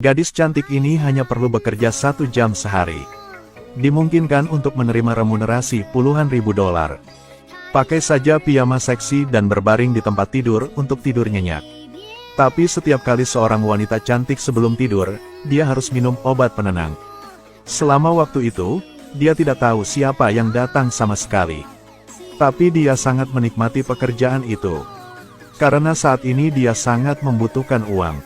Gadis cantik ini hanya perlu bekerja 1 jam sehari. Dimungkinkan untuk menerima remunerasi puluhan ribu dolar. Pakai saja piyama seksi dan berbaring di tempat tidur untuk tidur nyenyak. Tapi setiap kali seorang wanita cantik sebelum tidur, dia harus minum obat penenang. Selama waktu itu, dia tidak tahu siapa yang datang sama sekali. Tapi dia sangat menikmati pekerjaan itu. Karena saat ini dia sangat membutuhkan uang.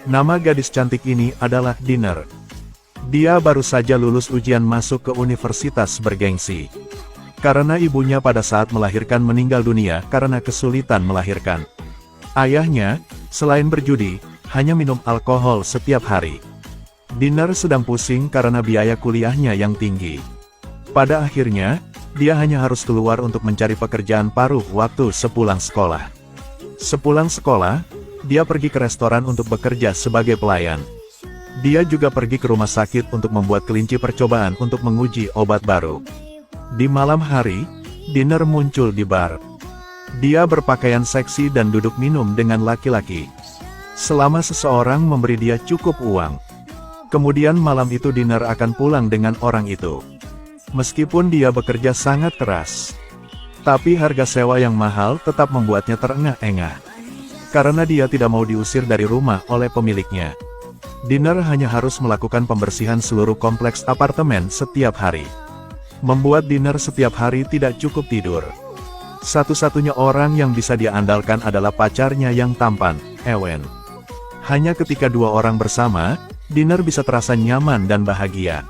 Nama gadis cantik ini adalah Dinner. Dia baru saja lulus ujian masuk ke universitas bergengsi. Karena ibunya pada saat melahirkan meninggal dunia karena kesulitan melahirkan. Ayahnya, selain berjudi, hanya minum alkohol setiap hari. Dinner sedang pusing karena biaya kuliahnya yang tinggi. Pada akhirnya, dia hanya harus keluar untuk mencari pekerjaan paruh waktu sepulang sekolah. Sepulang sekolah, dia pergi ke restoran untuk bekerja sebagai pelayan. Dia juga pergi ke rumah sakit untuk membuat kelinci percobaan untuk menguji obat baru. Di malam hari, Dinner muncul di bar. Dia berpakaian seksi dan duduk minum dengan laki-laki. Selama seseorang memberi dia cukup uang. Kemudian malam itu Dinner akan pulang dengan orang itu. Meskipun dia bekerja sangat keras. Tapi harga sewa yang mahal tetap membuatnya terengah-engah. Karena dia tidak mau diusir dari rumah oleh pemiliknya. Dinner hanya harus melakukan pembersihan seluruh kompleks apartemen setiap hari. Membuat Dinner setiap hari tidak cukup tidur. Satu-satunya orang yang bisa dia andalkan adalah pacarnya yang tampan, Ewen. Hanya ketika dua orang bersama, Dinner bisa terasa nyaman dan bahagia.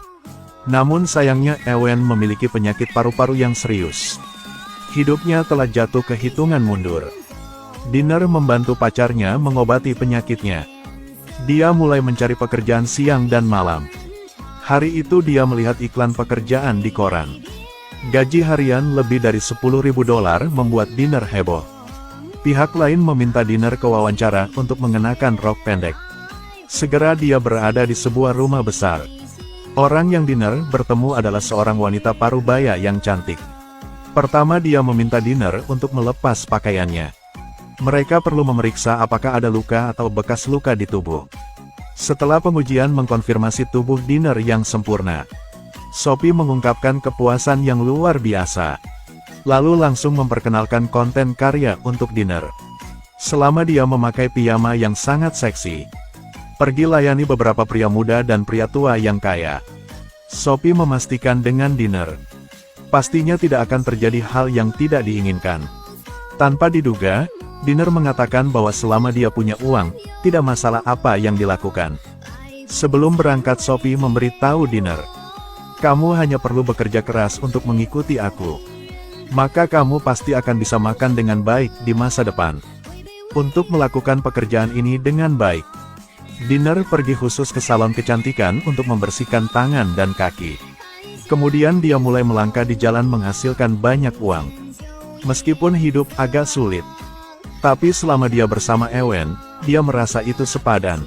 Namun sayangnya Ewen memiliki penyakit paru-paru yang serius. Hidupnya telah jatuh ke hitungan mundur. Dinner membantu pacarnya mengobati penyakitnya. Dia mulai mencari pekerjaan siang dan malam. Hari itu dia melihat iklan pekerjaan di koran. Gaji harian lebih dari 10.000 dolar membuat Dinner heboh. Pihak lain meminta Dinner ke wawancara untuk mengenakan rok pendek. Segera dia berada di sebuah rumah besar. Orang yang Dinner bertemu adalah seorang wanita parubaya yang cantik. Pertama dia meminta Dinner untuk melepas pakaiannya. Mereka perlu memeriksa apakah ada luka atau bekas luka di tubuh. Setelah pengujian mengkonfirmasi tubuh Dinner yang sempurna, Sophie mengungkapkan kepuasan yang luar biasa. Lalu langsung memperkenalkan konten karya untuk Dinner. Selama dia memakai piyama yang sangat seksi, pergi layani beberapa pria muda dan pria tua yang kaya. Sophie memastikan dengan Dinner, pastinya tidak akan terjadi hal yang tidak diinginkan. Tanpa diduga, Dinner mengatakan bahwa selama dia punya uang, tidak masalah apa yang dilakukan. Sebelum berangkat Sophie memberitahu Dinner, kamu hanya perlu bekerja keras untuk mengikuti aku. Maka kamu pasti akan bisa makan dengan baik di masa depan. Untuk melakukan pekerjaan ini dengan baik, Dinner pergi khusus ke salon kecantikan untuk membersihkan tangan dan kaki. Kemudian dia mulai melangkah di jalan menghasilkan banyak uang. Meskipun hidup agak sulit, tapi selama dia bersama Ewen, dia merasa itu sepadan.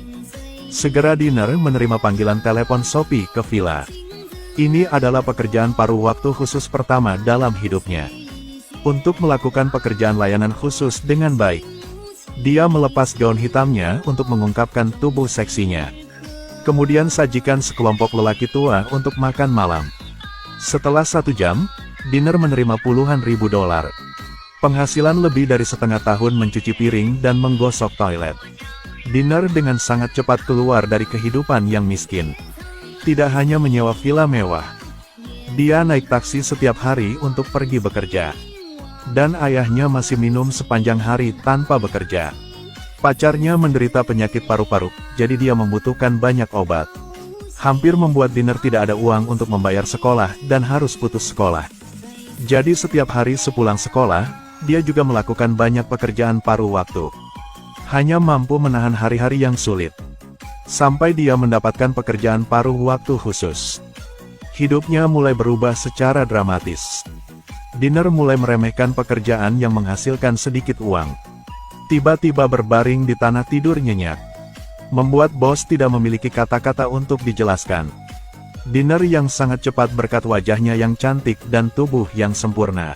Segera Dinner menerima panggilan telepon Sophie ke villa. Ini adalah pekerjaan paruh waktu khusus pertama dalam hidupnya. Untuk melakukan pekerjaan layanan khusus dengan baik, dia melepas gaun hitamnya untuk mengungkapkan tubuh seksinya. Kemudian sajikan sekelompok lelaki tua untuk makan malam. Setelah 1 jam, Dinner menerima puluhan ribu dolar. Penghasilan lebih dari setengah tahun mencuci piring dan menggosok toilet. Dinner dengan sangat cepat keluar dari kehidupan yang miskin. Tidak hanya menyewa villa mewah, dia naik taksi setiap hari untuk pergi bekerja. Dan ayahnya masih minum sepanjang hari tanpa bekerja. Pacarnya menderita penyakit paru-paru, jadi dia membutuhkan banyak obat. Hampir membuat Dinner tidak ada uang untuk membayar sekolah dan harus putus sekolah. Jadi setiap hari sepulang sekolah, dia juga melakukan banyak pekerjaan paruh waktu. Hanya mampu menahan hari-hari yang sulit. Sampai dia mendapatkan pekerjaan paruh waktu khusus. Hidupnya mulai berubah secara dramatis. Dinner mulai meremehkan pekerjaan yang menghasilkan sedikit uang. Tiba-tiba berbaring di tanah tidur nyenyak. Membuat bos tidak memiliki kata-kata untuk dijelaskan. Dinner yang sangat cepat berkat wajahnya yang cantik dan tubuh yang sempurna.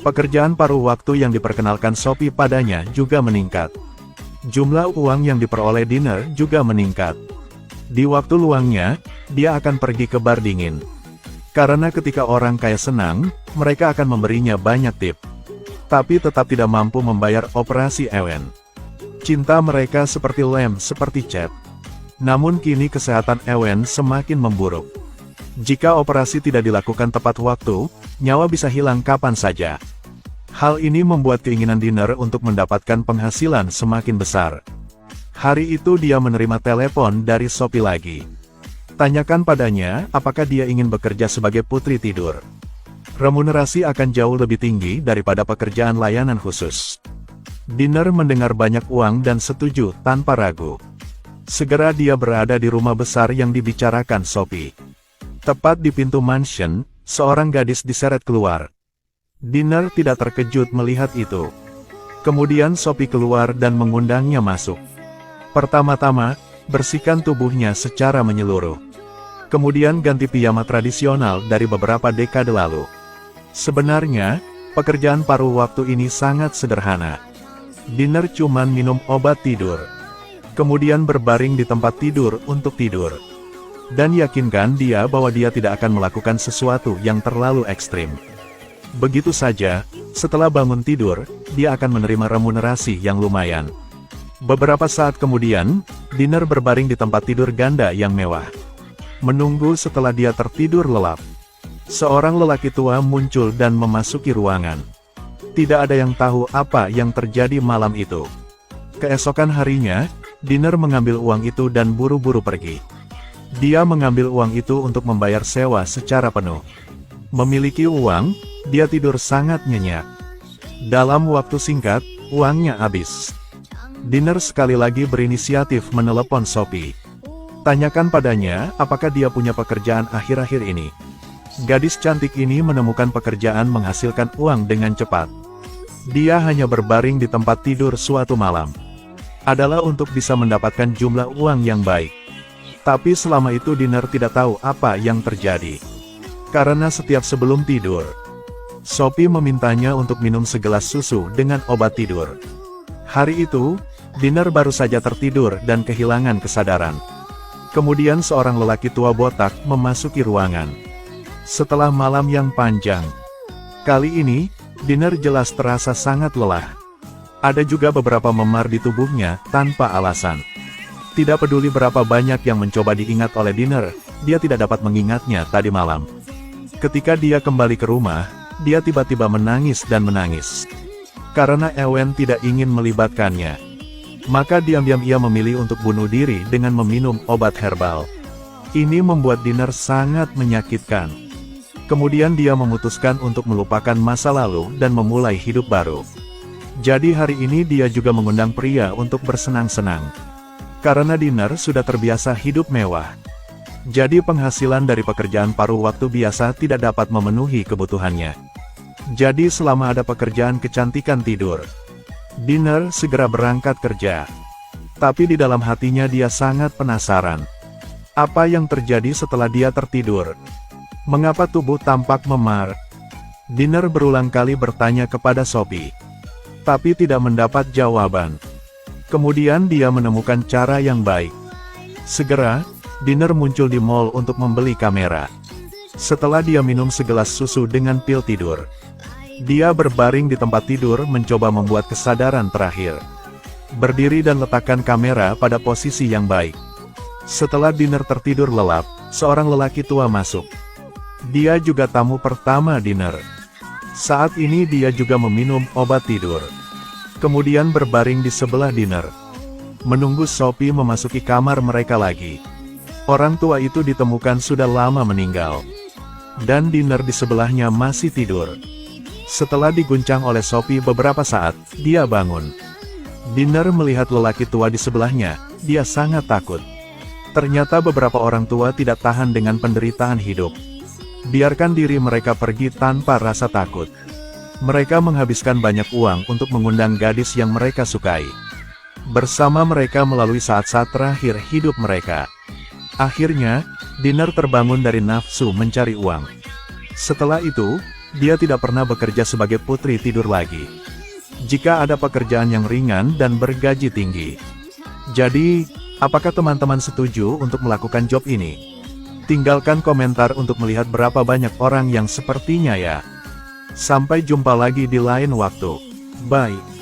Pekerjaan paruh waktu yang diperkenalkan Sophie padanya juga meningkat. Jumlah uang yang diperoleh Dinner juga meningkat. Di waktu luangnya, dia akan pergi ke bar dingin. Karena ketika orang kaya senang, mereka akan memberinya banyak tip. Tapi tetap tidak mampu membayar operasi Ewen. Cinta mereka seperti lem, seperti cat. Namun kini kesehatan Ewen semakin memburuk. Jika operasi tidak dilakukan tepat waktu, nyawa bisa hilang kapan saja. Hal ini membuat keinginan Dinner untuk mendapatkan penghasilan semakin besar. Hari itu dia menerima telepon dari Sophie lagi. Tanyakan padanya, apakah dia ingin bekerja sebagai putri tidur. Remunerasi akan jauh lebih tinggi daripada pekerjaan layanan khusus. Dinner mendengar banyak uang dan setuju tanpa ragu. Segera dia berada di rumah besar yang dibicarakan Sophie. Tepat di pintu mansion, seorang gadis diseret keluar. Dinner tidak terkejut melihat itu. Kemudian Sophie keluar dan mengundangnya masuk. Pertama-tama, bersihkan tubuhnya secara menyeluruh. Kemudian ganti piyama tradisional dari beberapa dekade lalu. Sebenarnya, pekerjaan paruh waktu ini sangat sederhana. Dinner cuman minum obat tidur. Kemudian berbaring di tempat tidur untuk tidur. Dan yakinkan dia bahwa dia tidak akan melakukan sesuatu yang terlalu ekstrim. Begitu saja, setelah bangun tidur, dia akan menerima remunerasi yang lumayan. Beberapa saat kemudian, Dinner berbaring di tempat tidur ganda yang mewah. Menunggu setelah dia tertidur lelap. Seorang lelaki tua muncul dan memasuki ruangan. Tidak ada yang tahu apa yang terjadi malam itu. Keesokan harinya, Dinner mengambil uang itu dan buru-buru pergi. Dia mengambil uang itu untuk membayar sewa secara penuh. Memiliki uang, dia tidur sangat nyenyak. Dalam waktu singkat, uangnya habis. Dinner sekali lagi berinisiatif menelepon Sophie. Tanyakan padanya, apakah dia punya pekerjaan akhir-akhir ini. Gadis cantik ini menemukan pekerjaan menghasilkan uang dengan cepat. Dia hanya berbaring di tempat tidur suatu malam. Adalah untuk bisa mendapatkan jumlah uang yang baik. Tapi selama itu Dinner tidak tahu apa yang terjadi. Karena setiap sebelum tidur, Sophie memintanya untuk minum segelas susu dengan obat tidur. Hari itu, Dinner baru saja tertidur dan kehilangan kesadaran. Kemudian seorang lelaki tua botak memasuki ruangan. Setelah malam yang panjang, kali ini, Dinner jelas terasa sangat lelah. Ada juga beberapa memar di tubuhnya, tanpa alasan. Tidak peduli berapa banyak yang mencoba diingat oleh Dinner, dia tidak dapat mengingatnya tadi malam. Ketika dia kembali ke rumah, dia tiba-tiba menangis dan menangis. Karena Ewen tidak ingin melibatkannya. Maka diam-diam ia memilih untuk bunuh diri dengan meminum obat herbal. Ini membuat Dinner sangat menyakitkan. Kemudian dia memutuskan untuk melupakan masa lalu dan memulai hidup baru. Jadi hari ini dia juga mengundang pria untuk bersenang-senang. Karena Dinner sudah terbiasa hidup mewah. Jadi penghasilan dari pekerjaan paruh waktu biasa tidak dapat memenuhi kebutuhannya. Jadi selama ada pekerjaan kecantikan tidur, Dinner segera berangkat kerja. Tapi di dalam hatinya dia sangat penasaran. Apa yang terjadi setelah dia tertidur? Mengapa tubuh tampak memar? Dinner berulang kali bertanya kepada Sophie. Tapi tidak mendapat jawaban. Kemudian dia menemukan cara yang baik. Segera, Dinner muncul di mall untuk membeli kamera. Setelah dia minum segelas susu dengan pil tidur, dia berbaring di tempat tidur mencoba membuat kesadaran terakhir. Berdiri dan letakkan kamera pada posisi yang baik. Setelah Dinner tertidur lelap, seorang lelaki tua masuk. Dia juga tamu pertama Dinner. Saat ini dia juga meminum obat tidur. Kemudian berbaring di sebelah Dinner. Menunggu Sophie memasuki kamar mereka lagi. Orang tua itu ditemukan sudah lama meninggal. Dan Dinner di sebelahnya masih tidur. Setelah diguncang oleh Sophie beberapa saat, dia bangun. Dinner melihat lelaki tua di sebelahnya, dia sangat takut. Ternyata beberapa orang tua tidak tahan dengan penderitaan hidup. Biarkan diri mereka pergi tanpa rasa takut. Mereka menghabiskan banyak uang untuk mengundang gadis yang mereka sukai. Bersama mereka melalui saat-saat terakhir hidup mereka. Akhirnya, Dinner terbangun dari nafsu mencari uang. Setelah itu, dia tidak pernah bekerja sebagai putri tidur lagi. Jika ada pekerjaan yang ringan dan bergaji tinggi. Jadi, Apakah teman-teman setuju untuk melakukan job ini? Tinggalkan komentar untuk melihat berapa banyak orang yang sepertinya ya. Sampai jumpa lagi di lain waktu. Bye.